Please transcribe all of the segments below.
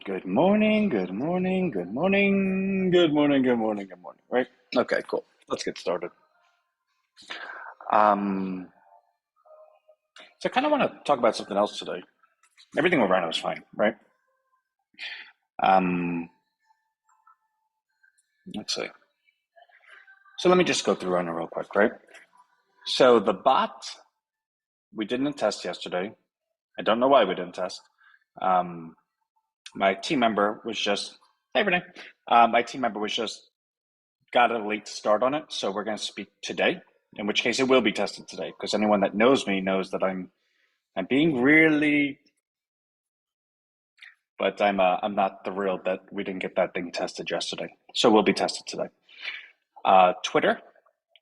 Good morning, good morning, good morning, good morning, good morning, good morning, right? Okay, cool. Let's get started. Um, so I kind of want to talk about something else today. Everything with Rhino is fine, right? Um, let's see. So let me just go through Rhino real quick, right? So the bot, we didn't test yesterday. I don't know why we didn't test. Um, my team member was just, hey Renee, my team member was just got a late start on it, so we're going to speak today. In which case, it will be tested today because anyone that knows me knows that I'm being really, but I'm not thrilled that we didn't get that thing tested yesterday. So we'll be tested today. Twitter,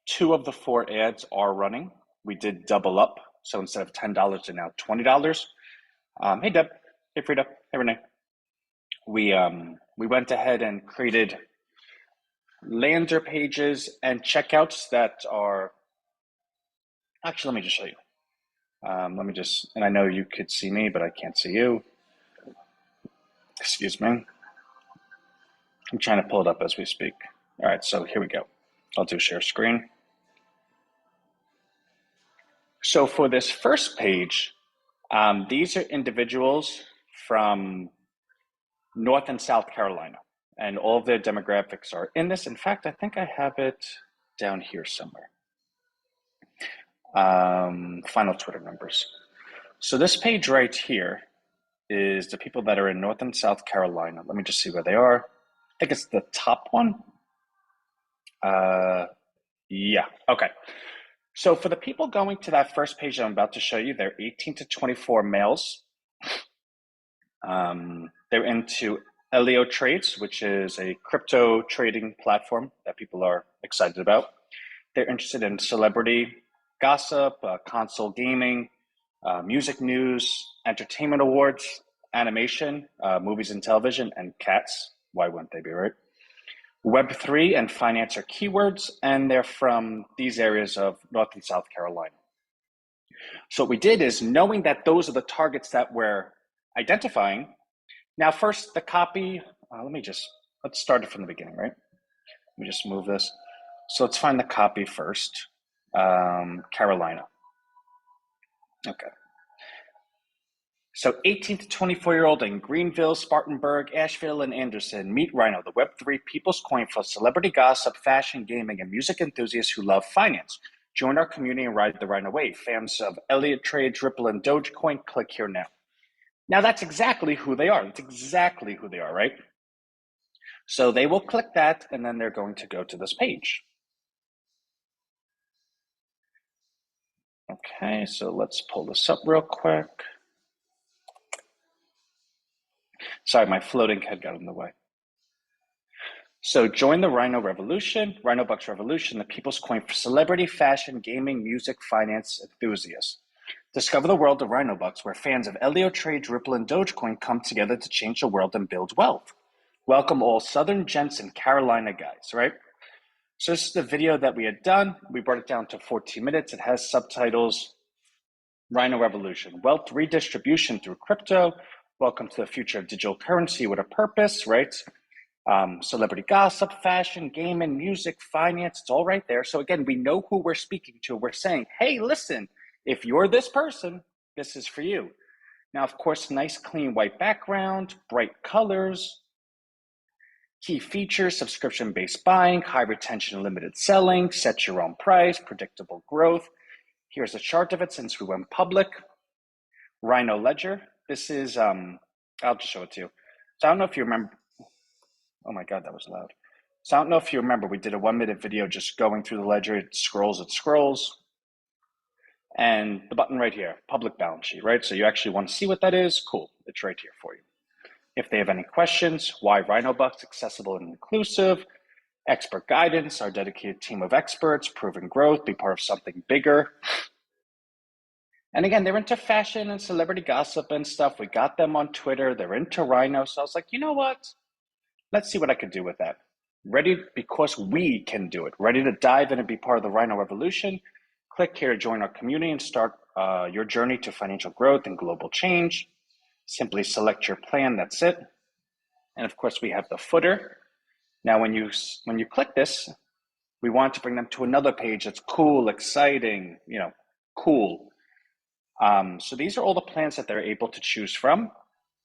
two of the four ads are running. We did double up, so instead of $10, they're now $20. Hey Deb, hey Frida, hey Renee. We went ahead and created lander pages and checkouts that are actually. Let me just show you. Let me just, and I know you could see me, but I can't see you. Excuse me. I'm trying to pull it up as we speak. All right, so here we go. I'll do share screen. So for this first page, these are individuals from North and South Carolina, and all of their demographics are in this. In fact, I think I have it down here somewhere. Final Twitter numbers. So this page right here is the people that are in North and South Carolina. Let me just see where they are. I think it's the top one. Yeah, okay. So for the people going to that first page I'm about to show you, they're 18 to 24 males. They're into Elio Trades, which is a crypto trading platform that people are excited about. They're interested in celebrity gossip, console gaming, music news, entertainment awards, animation, movies and television, and cats. Why wouldn't they be, right? Web3 and finance are keywords, and they're from these areas of North and South Carolina. So what we did is, knowing that those are the targets that we're identifying, now first the copy, let's start it from the beginning, right? Let me just move this. So let's find the copy first. Carolina. Okay. So 18 to 24-year-old in Greenville, Spartanburg, Asheville, and Anderson, meet Rhino, the Web3 people's coin for celebrity gossip, fashion, gaming, and music enthusiasts who love finance. Join our community and ride the Rhino wave. Fans of Elliott Trades, Ripple, and Dogecoin, click here now. Now that's exactly who they are. That's exactly who they are, right? So they will click that, and then they're going to go to this page. Okay, so let's pull this up real quick. Sorry, my floating head got in the way. So join the Rhino Revolution, Rhino Bucks Revolution, the people's coin for celebrity, fashion, gaming, music, finance enthusiasts. Discover the world of Rhino Bucks, where fans of Elio Trades, Ripple, and Dogecoin come together to change the world and build wealth. Welcome all Southern gents and Carolina guys, right? So this is the video that we had done. We brought it down to 14 minutes. It has subtitles. Rhino Revolution, wealth redistribution through crypto. Welcome to the future of digital currency with a purpose, right? Celebrity gossip, fashion, gaming, music, finance, it's all right there. So again, we know who we're speaking to. We're saying, hey, listen, if you're this person, this is for you. Now, of course, nice clean white background, bright colors, key features, subscription-based buying, high retention, limited selling, set your own price, predictable growth. Here's a chart of it since we went public. Rhino Ledger. This is, I'll just show it to you. So I don't know if you remember. Oh my God, that was loud. So I don't know if you remember, we did a 1 minute video just going through the ledger. It scrolls. And the button right here, public balance sheet, right? So you actually want to see what that is? Cool, it's right here for you. If they have any questions, why Rhino Bucks, accessible and inclusive, expert guidance, our dedicated team of experts, proven growth, be part of something bigger. And again, they're into fashion and celebrity gossip and stuff. We got them on Twitter. They're into Rhino. So I was like, you know what? Let's see what I could do with that. Ready, because we can do it. Ready to dive in and be part of the Rhino Revolution? Click here to join our community and start your journey to financial growth and global change. Simply select your plan. That's it. And of course, we have the footer. Now, when you click this, we want to bring them to another page that's cool, exciting, cool. So these are all the plans that they're able to choose from.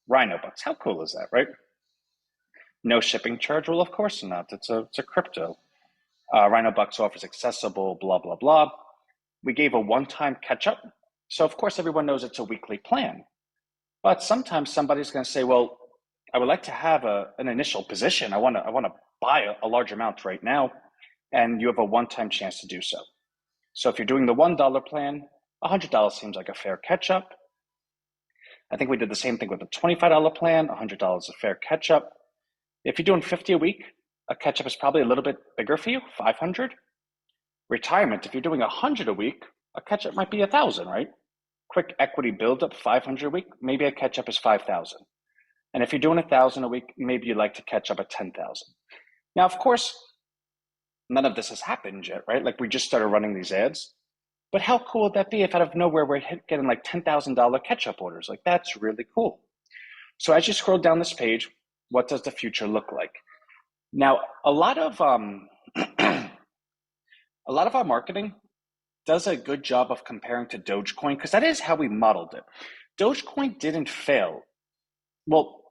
Rhino Bucks, how cool is that, right? No shipping charge? Well, of course not. It's a crypto. Rhino Bucks offers accessible, blah, blah, blah. We gave a one-time catch-up. So of course, everyone knows it's a weekly plan. But sometimes somebody's going to say, well, I would like to have an initial position. I want to buy a large amount right now. And you have a one-time chance to do so. So if you're doing the $1 plan, $100 seems like a fair catch-up. I think we did the same thing with the $25 plan. $100 is a fair catch-up. If you're doing 50 a week, a catch-up is probably a little bit bigger for you, 500. Retirement, if you're doing 100 a week, a catch-up might be 1,000, right? Quick equity build-up, 500 a week, maybe a catch-up is 5,000. And if you're doing 1,000 a week, maybe you'd like to catch up at 10,000. Now, of course, none of this has happened yet, right? Like we just started running these ads. But how cool would that be if out of nowhere we're getting like $10,000 catch-up orders? Like that's really cool. So as you scroll down this page, what does the future look like? Now, a lot of our marketing does a good job of comparing to Dogecoin because that is how we modeled it. Dogecoin didn't fail. Well,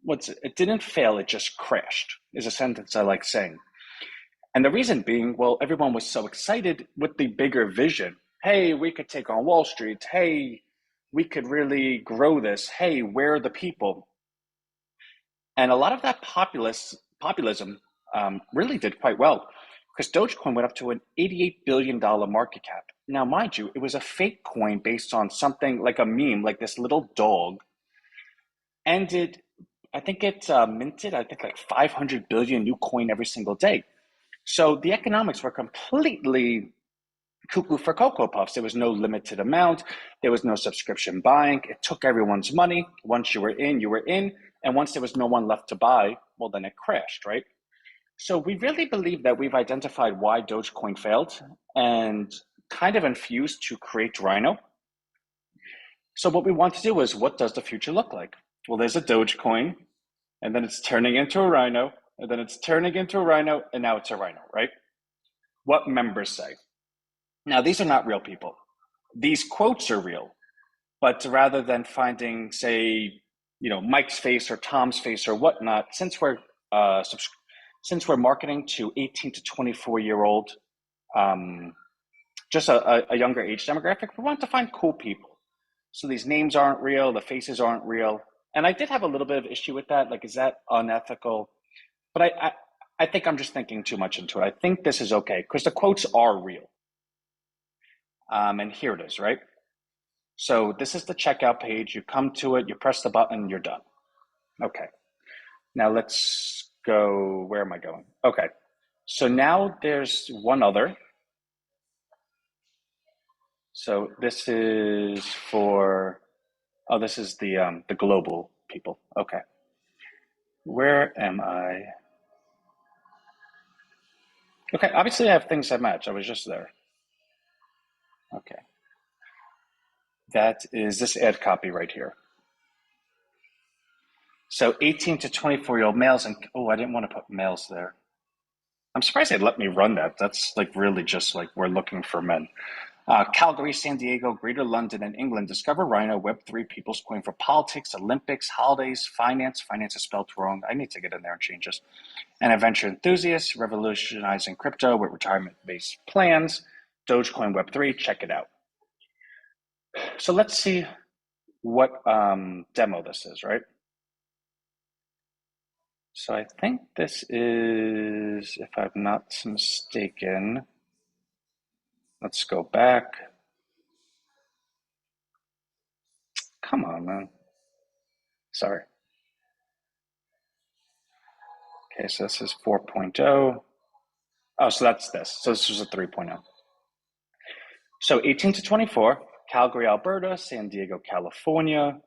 it didn't fail, it just crashed, is a sentence I like saying. And the reason being, well, everyone was so excited with the bigger vision. Hey, we could take on Wall Street. Hey, we could really grow this. Hey, where are the people? And a lot of that populism really did quite well because Dogecoin went up to an $88 billion market cap. Now, mind you, it was a fake coin based on something like a meme, like this little dog. And I think it minted, like 500 billion new coin every single day. So the economics were completely cuckoo for Cocoa Puffs. There was no limited amount. There was no subscription buying. It took everyone's money. Once you were in, you were in. And once there was no one left to buy, well, then it crashed, right? So we really believe that we've identified why Dogecoin failed and kind of infused to create Rhino. So what we want to do is, what does the future look like? Well, there's a Dogecoin, and then it's turning into a Rhino, and then it's turning into a Rhino, and now it's a Rhino, right? What members say. Now, these are not real people. These quotes are real, but rather than finding, say, Mike's face or Tom's face or whatnot, since we're marketing to 18 to 24-year-old, just a younger age demographic, we want to find cool people. So these names aren't real, the faces aren't real. And I did have a little bit of issue with that. Like, is that unethical? But I think I'm just thinking too much into it. I think this is okay because the quotes are real. And here it is, right? So this is the checkout page. You come to it, you press the button, you're done. Okay. Now let's go, where am I going? Okay. So now there's one other. So this is for, this is the global people. Okay. Where am I? Okay, obviously I have things that match. I was just there. Okay. That is this ad copy right here. So 18 to 24-year-old males, and I didn't want to put males there. I'm surprised they'd let me run that. That's like really just like we're looking for men. Calgary, San Diego, Greater London, and England discover Rhino, Web3, People's Coin for politics, Olympics, holidays, finance. Finance is spelled wrong. I need to get in there and change this. And adventure enthusiasts, revolutionizing crypto with retirement-based plans. Dogecoin Web3, check it out. So let's see what demo this is, right? So I think this is, if I'm not mistaken, let's go back. Come on, man. Sorry. Okay, so this is 4.0. Oh, so that's this. So this was a 3.0. So 18 to 24, Calgary, Alberta, San Diego, California.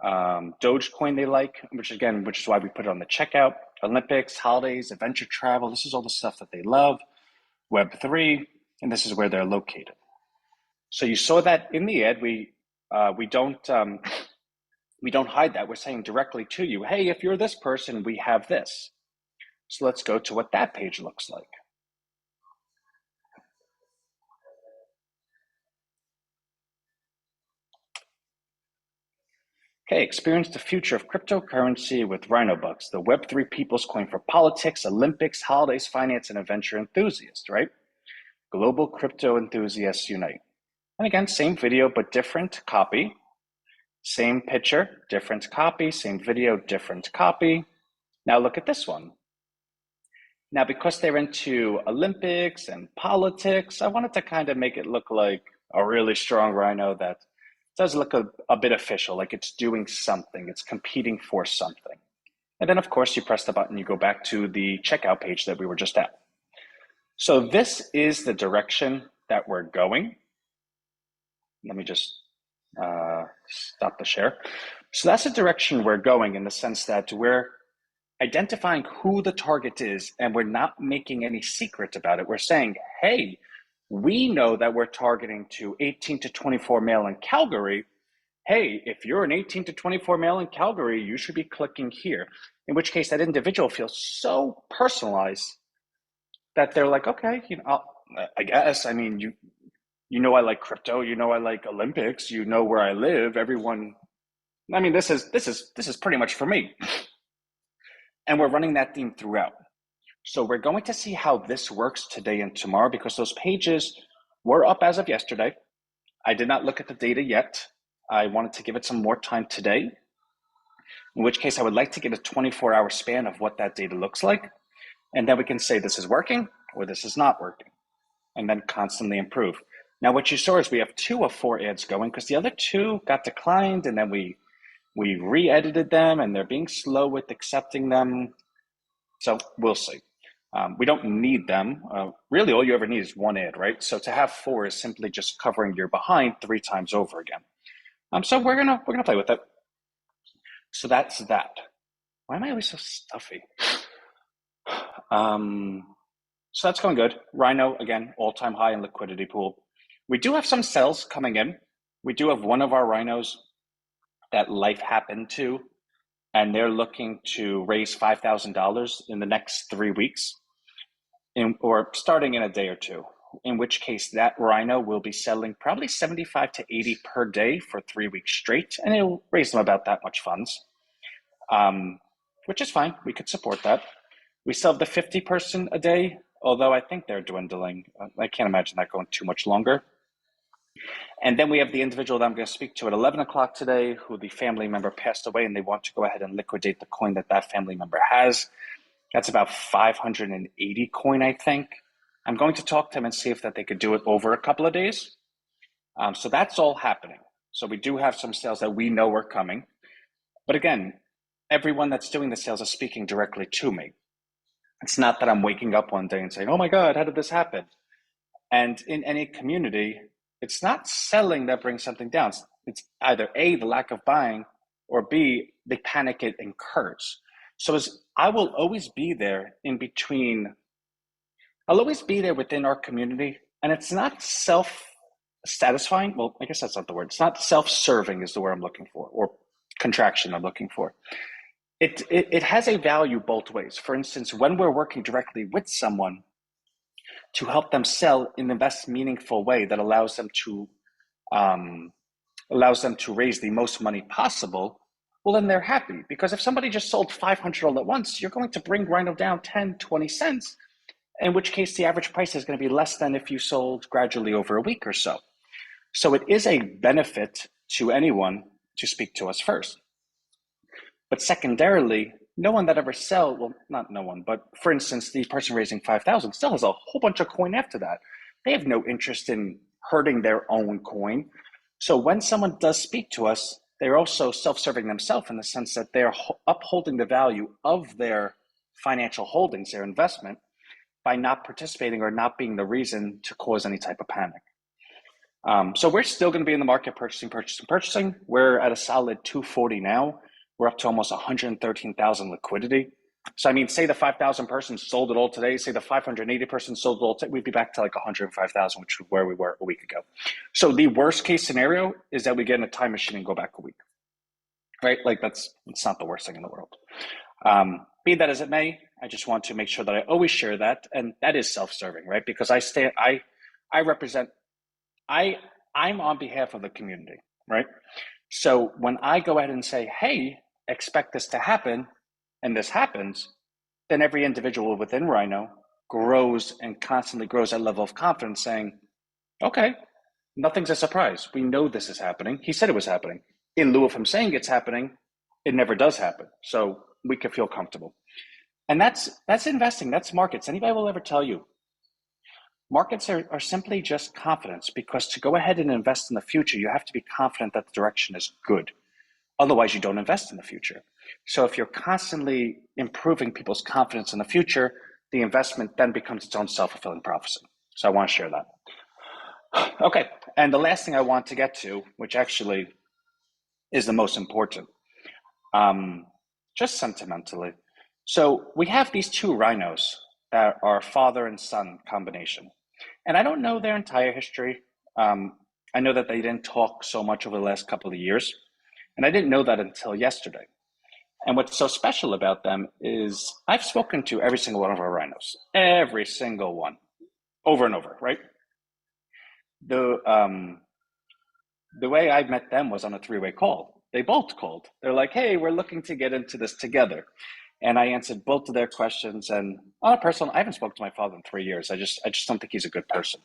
Dogecoin they like, which is why we put it on the checkout. Olympics, holidays, adventure travel. This is all the stuff that they love. Web3, and this is where they're located. So you saw that in the ad. We don't We don't hide that. We're saying directly to you, hey, if you're this person, we have this. So let's go to what that page looks like. Okay, experience the future of cryptocurrency with Rhino Bucks, the Web3 people's coin for politics, Olympics, holidays, finance, and adventure enthusiasts, right? Global crypto enthusiasts unite. And again, same video, but different copy. Same picture, different copy. Same video, different copy. Now look at this one. Now, because they're into Olympics and politics, I wanted to kind of make it look like a really strong rhino that does look a bit official, like it's doing something, it's competing for something. And then, of course, you press the button, you go back to the checkout page that we were just at. So this is the direction that we're going. Let me just stop the share. So that's the direction we're going in the sense that we're identifying who the target is, and we're not making any secret about it. We're saying, hey, we know that we're targeting to 18 to 24 male in Calgary. Hey, if you're an 18 to 24 male in Calgary, you should be clicking here. In which case, that individual feels so personalized that they're like, okay, I guess. I mean, you know, I like crypto. You know, I like Olympics. You know where I live. Everyone. I mean, this is pretty much for me. And we're running that theme throughout. So we're going to see how this works today and tomorrow because those pages were up as of yesterday. I did not look at the data yet. I wanted to give it some more time today, in which case I would like to get a 24-hour span of what that data looks like. And then we can say this is working or this is not working, and then constantly improve. Now, what you saw is we have 2 of 4 ads going because the other 2 got declined, and then we re-edited them, and they're being slow with accepting them. So we'll see. We don't need them. Really, all you ever need is 1 ad, right? So to have 4 is simply just covering your behind 3 times over again. So we're gonna play with it. So that's that. Why am I always so stuffy? So that's going good. Rhino, again, all-time high in liquidity pool. We do have some sales coming in. We do have one of our rhinos that life happened to, and they're looking to raise $5,000 in the next 3 weeks, or starting in a day or 2. In which case, that rhino will be selling probably 75 to 80 per day for 3 weeks straight, and it'll raise them about that much funds, which is fine. We could support that. We sell the 50 person a day, although I think they're dwindling. I can't imagine that going too much longer. And then we have the individual that I'm going to speak to at 11 o'clock today, who the family member passed away, and they want to go ahead and liquidate the coin that that family member has. That's about 580 coin, I think. I'm going to talk to them and see if that they could do it over a couple of days. So that's all happening. So we do have some sales that we know are coming. But again, everyone that's doing the sales is speaking directly to me. It's not that I'm waking up one day and saying, oh my God, how did this happen? And in any community, it's not selling that brings something down. It's either A, the lack of buying, or B, the panic it incurs. So I will always be there in between. I'll always be there within our community. And it's not self-satisfying. Well, I guess that's not the word. It's not self-serving is the word I'm looking for, or contraction I'm looking for. It has a value both ways. For instance, when we're working directly with someone to help them sell in the best meaningful way that allows them to raise the most money possible, well, then they're happy. Because if somebody just sold 500 all at once, you're going to bring Rhino down 10, 20 cents, in which case the average price is going to be less than if you sold gradually over a week or so. So it is a benefit to anyone to speak to us first. But secondarily, no one that ever well, not no one, but for instance, the person raising 5,000 still has a whole bunch of coin after that. They have no interest in hurting their own coin. So when someone does speak to us, they're also self-serving themselves in the sense that they're upholding the value of their financial holdings, their investment, by not participating or not being the reason to cause any type of panic. So we're still going to be in the market purchasing. We're at a solid 240 now. We're up to almost 113,000 liquidity. So I mean, say the 5,000 person sold it all today, say the 580 person sold it all today, we'd be back to like 105,000, which is where we were a week ago. So the worst case scenario is that we get in a time machine and go back a week. right? Like it's not the worst thing in the world. Be that as it may, I just want to make sure that I always share that, and that is self-serving, right? Because I represent, I, I'm on behalf of the community, right? So when I go ahead and say, "Hey, expect this to happen," and this happens, then every individual within Rhino grows and constantly grows that level of confidence, saying, "Okay, nothing's a surprise. We know this is happening. He said it was happening. In lieu of him saying it's happening, it never does happen. So we can feel comfortable." And that's investing. That's markets. Anybody will ever tell you markets are simply just confidence, because to go ahead and invest in the future, you have to be confident that the direction is good. Otherwise, you don't invest in the future. So if you're constantly improving people's confidence in the future, the investment then becomes its own self-fulfilling prophecy. So I want to share that. Okay, and the last thing I want to get to, which actually is the most important, um, just sentimentally. So we have these two rhinos that are father and son combination, and I don't know their entire history. Um, I know that they didn't talk so much over the last couple of years, and I didn't know that until yesterday. And what's so special about them is I've spoken to every single one of our rhinos, every single one, over and over, right? The the way I met them was on a three-way call. They both called. They're like, "Hey, we're looking to get into this together." And I answered both of their questions. And on a personal, I haven't spoken to my father in 3 years. I just don't think he's a good person.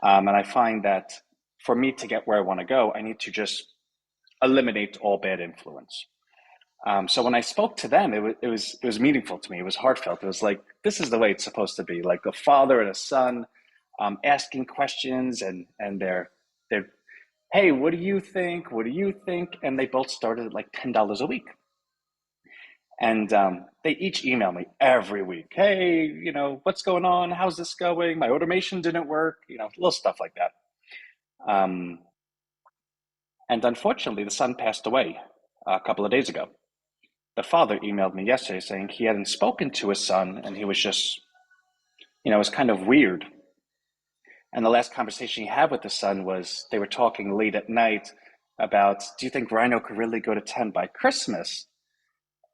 And I find that for me to get where I want to go, I need to just eliminate all bad influence. So when I spoke to them, it was meaningful to me. It was heartfelt. It was like, this is the way it's supposed to be, like a father and a son, asking questions, and they're, "Hey, what do you think? What do you think?" And they both started at like $10 a week. And they each email me every week. "Hey, what's going on? How's this going? My automation didn't work." Little stuff like that. Um, and unfortunately, the son passed away a couple of days ago. The father emailed me yesterday saying he hadn't spoken to his son, and he was just, it was kind of weird. And the last conversation he had with the son was they were talking late at night about, "Do you think Rhino could really go to 10 by Christmas?"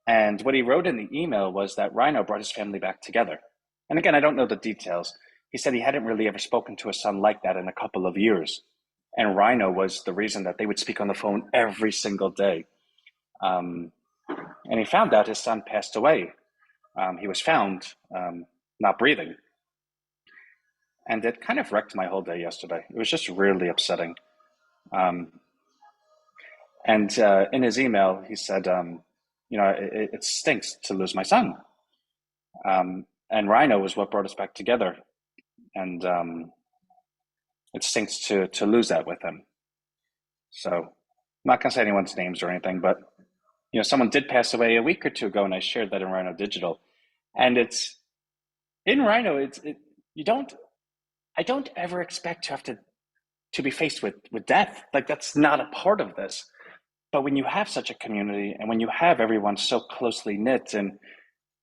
And what he wrote in the email was that Rhino brought his family back together. And again, I don't know the details. He said he hadn't really ever spoken to a son like that in a couple of years. And Rhino was the reason that they would speak on the phone every single day. Um, and he found out his son passed away. He was found not breathing. And it kind of wrecked my whole day yesterday. It was just really upsetting. Um, and in his email, he said, it stinks to lose my son. And Rhino was what brought us back together. And it stinks to lose that with him. So I'm not going to say anyone's names or anything, but someone did pass away a week or two ago, and I shared that in Rhino Digital. And it's in Rhino. You don't. I don't ever expect to have to be faced with death. Like, that's not a part of this. But when you have such a community, and when you have everyone so closely knit, and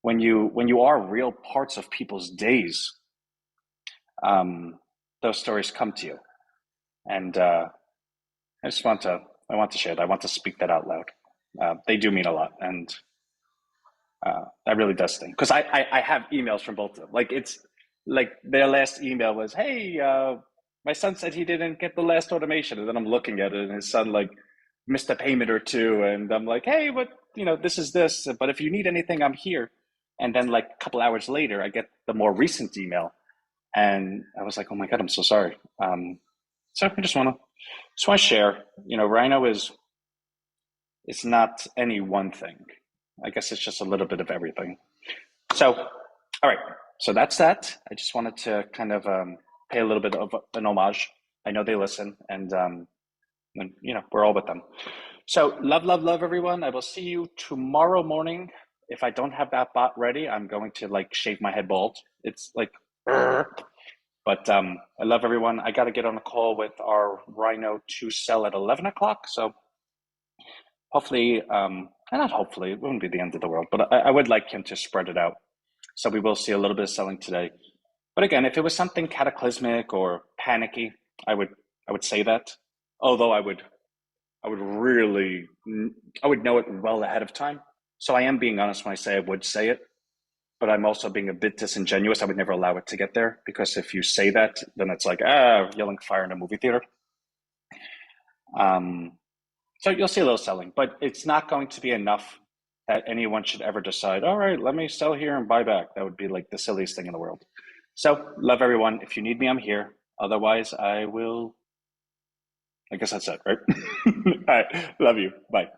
when you are real parts of people's days, those stories come to you. And I want to share that. I want to speak that out loud. They do mean a lot, and that really does sting. Because I have emails from both of them. Like, it's like their last email was, "Hey, my son said he didn't get the last automation," and then I'm looking at it, and his son like missed a payment or two, and I'm like, "Hey, but this is this. But if you need anything, I'm here." And then like a couple hours later, I get the more recent email, and I was like, "Oh my God, I'm so sorry." So I just want to share. Rhino is it's not any one thing. I guess it's just a little bit of everything. So, all right. So that's that. I just wanted to kind of pay a little bit of an homage. I know they listen, and we're all with them. So love, love, love, everyone. I will see you tomorrow morning. If I don't have that bot ready, I'm going to like shave my head bald. It's like, but I love everyone. I got to get on a call with our Rhino to sell at 11 o'clock. So hopefully, not hopefully, it wouldn't be the end of the world, but I would like him to spread it out. So we will see a little bit of selling today. But again, if it was something cataclysmic or panicky, I would say that. Although I would I would really, I would know it well ahead of time. So I am being honest when I say I would say it, but I'm also being a bit disingenuous. I would never allow it to get there because if you say that, then it's like, yelling fire in a movie theater. Um, so you'll see a little selling, but it's not going to be enough that anyone should ever decide, all right, let me sell here and buy back. That would be like the silliest thing in the world. So love everyone. If you need me, I'm here. Otherwise, I will. I guess that's it, right? All right. Love you. Bye.